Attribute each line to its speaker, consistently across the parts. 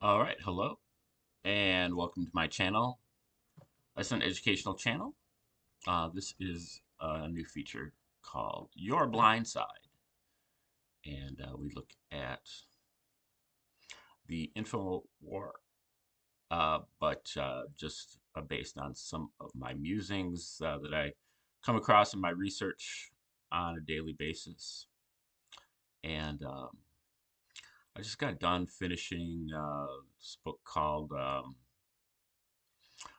Speaker 1: All right, hello, and welcome to my channel. It's an educational channel. This is a new feature called Your Blind Side, and we look at the info war, but just based on some of my musings that I come across in my research on a daily basis. And I just got done finishing this book called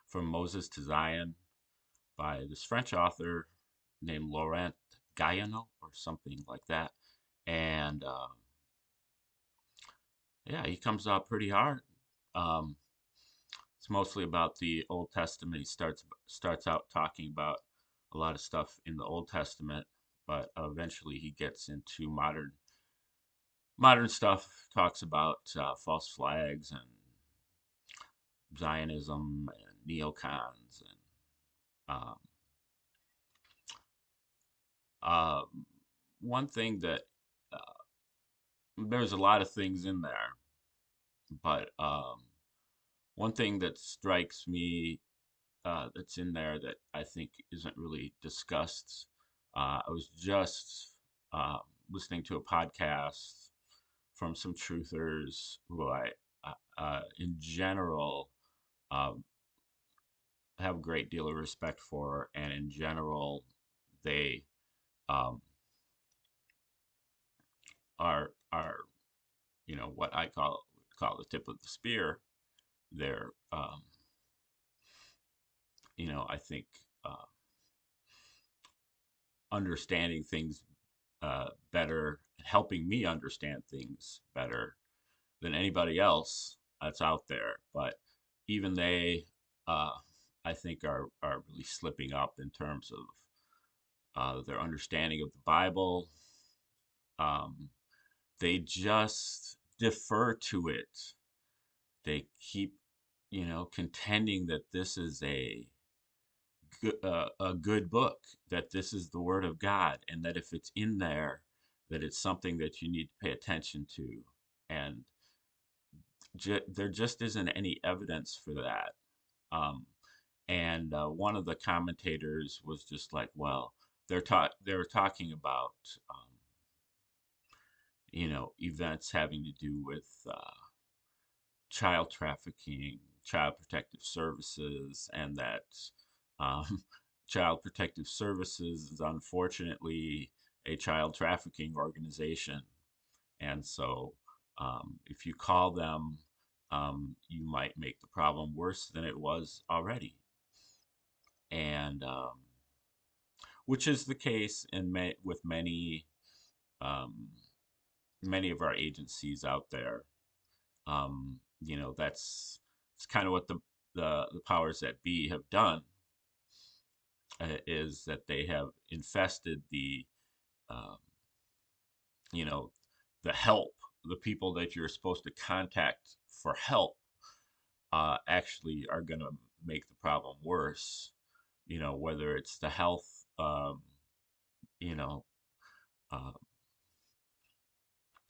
Speaker 1: From Moses to Zion by this French author named Laurent Guyano or something like that. And yeah, he comes out pretty hard. Um, it's mostly about the Old Testament. He starts out talking about a lot of stuff in the Old Testament, but eventually he gets into modern stuff. Talks about false flags and Zionism and neocons and um, uh, one thing that uh, there's a lot of things in there, but one thing that strikes me that's in there that I think isn't really discussed. I was just uh, listening to a podcast from some truthers who in general, um, have a great deal of respect for, and in general, they um, are what I call the tip of the spear. They're I think uh, understanding things better and helping me understand things better than anybody else that's out there. But even they, uh, I think, are really slipping up in terms of their understanding of the Bible. Um, they just defer to it. They keep, contending that this is a good book, that this is the Word of God, and that if it's in there, that it's something that you need to pay attention to. And there just isn't any evidence for that. Um, and one of the commentators was just like, well, they were talking about, events having to do with child trafficking, child protective services, and that um, Child Protective Services is unfortunately a child trafficking organization. And so if you call them, you might make the problem worse than it was already. And which is the case with um, many of our agencies out there. That's kind of what the powers that be have done, is that they have infested um, you know, the help, the people that you're supposed to contact for help, actually are going to make the problem worse. Whether it's the you know, uh,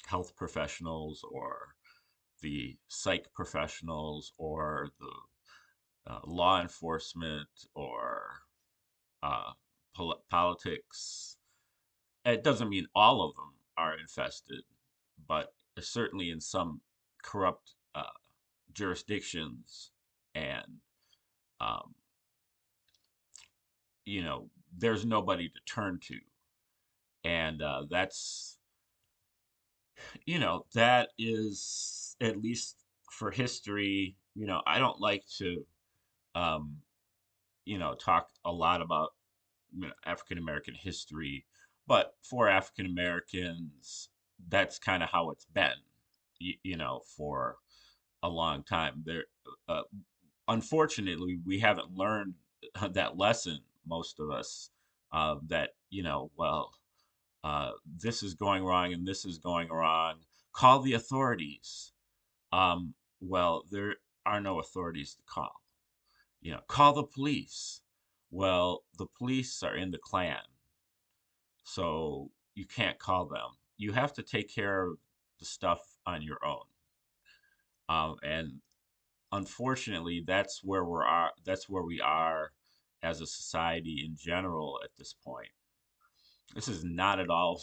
Speaker 1: health professionals or the psych professionals or the law enforcement or uh, politics. It doesn't mean all of them are infested, but certainly in some corrupt jurisdictions, and um, there's nobody to turn to, and that is, at least for history. I don't like to um, talk a lot about African American history, but for African Americans, that's kind of how it's been, for a long time. Uh, Unfortunately, we haven't learned that lesson, most of us, that, well, this is going wrong and this is going wrong. Call the authorities. Well, there are no authorities to call. Call the police. Well, the police are in the Klan, so you can't call them. You have to take care of the stuff on your own. And unfortunately, that's where we are as a society in general at this point. This is not at all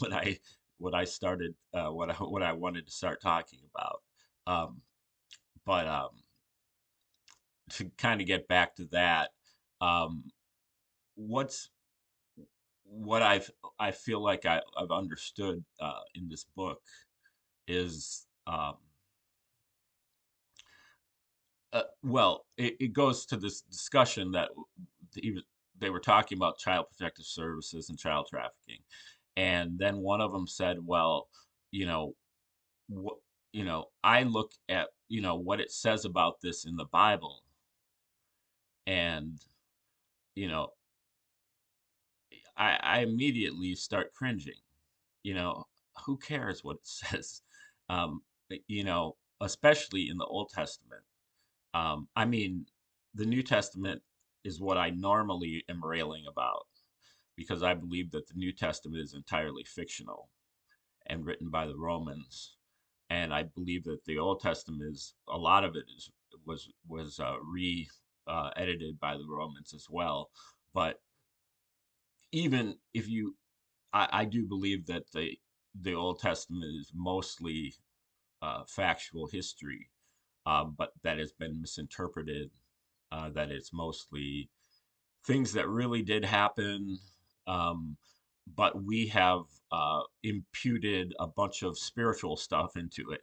Speaker 1: what I started what I wanted to start talking about. Um, but to kind of get back to that, um, what's what I feel like I've understood in this book is well, it goes to this discussion that he was, they were talking about child protective services and child trafficking, and then one of them said, "Well, you know, what, I look at what it says about this in the Bible, and you know, I immediately start cringing. You know, who cares what it says? Um, especially in the Old Testament. I mean, the New Testament is what I normally am railing about because I believe that the New Testament is entirely fictional and written by the Romans, and I believe that the Old Testament is a lot of it is was re edited by the Romans as well. But even if you, I do believe that the Old Testament is mostly factual history, but that has been misinterpreted. That it's mostly things that really did happen, um, but we have imputed a bunch of spiritual stuff into it.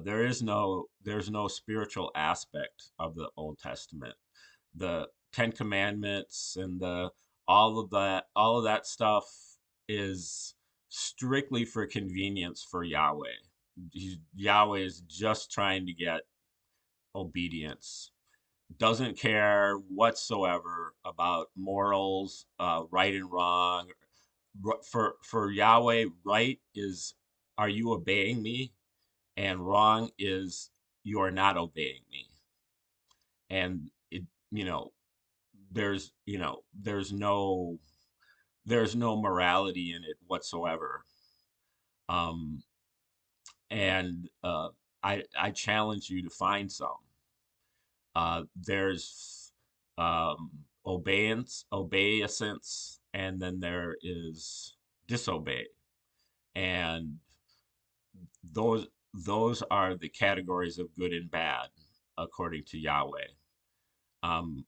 Speaker 1: There's no spiritual aspect of the Old Testament. The Ten Commandments and the all of that stuff is strictly for convenience for Yahweh. Yahweh is just trying to get obedience, doesn't care whatsoever about morals, right and wrong. For Yahweh, right is, are you obeying me? And wrong is, you are not obeying me. And it, you know, there's no morality in it whatsoever. Um, and I challenge you to find some. There's obeisance, and then there is disobey, and those those are the categories of good and bad according to Yahweh. Um,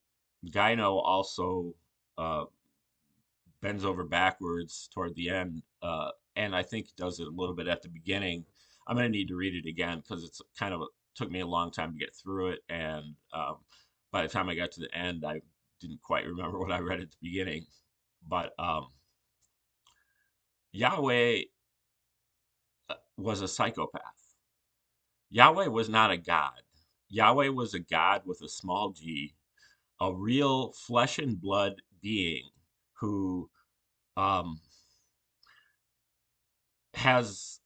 Speaker 1: Gyno also uh, bends over backwards toward the end, and I think does it a little bit at the beginning. I'm going to need to read it again because it's kind of took me a long time to get through it, and by the time I got to the end, I didn't quite remember what I read at the beginning. But Yahweh was a psychopath. Yahweh was not a god. Yahweh was a god with a small g, a real flesh and blood being who um, has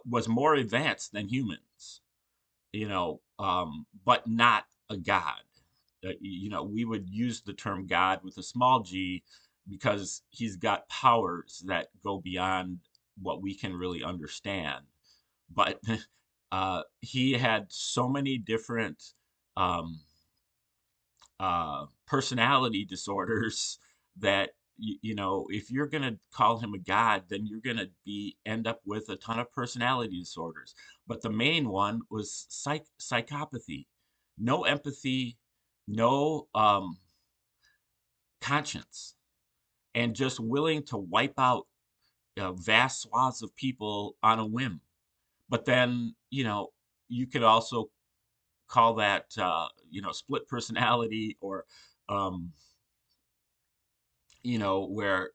Speaker 1: was more advanced than humans, but not a god. We would use the term God with a small g because he's got powers that go beyond what we can really understand. But he had so many different um, personality disorders that if you're gonna call him a god, then you're gonna be end up with a ton of personality disorders. But the main one was psychopathy, no empathy, no conscience, and just willing to wipe out vast swaths of people on a whim. But then you could also call that split personality, or um, where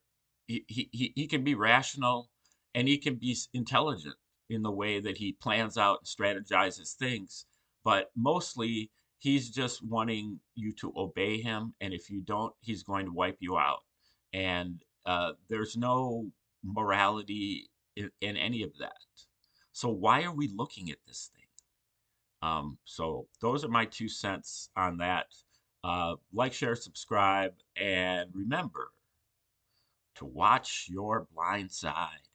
Speaker 1: he can be rational and he can be intelligent in the way that he plans out and strategizes things. But mostly, he's just wanting you to obey him. And if you don't, he's going to wipe you out. And there's no morality in any of that. So, why are we looking at this thing? So, those are my 2 cents on that. Like, share, subscribe, and remember to watch your blind side.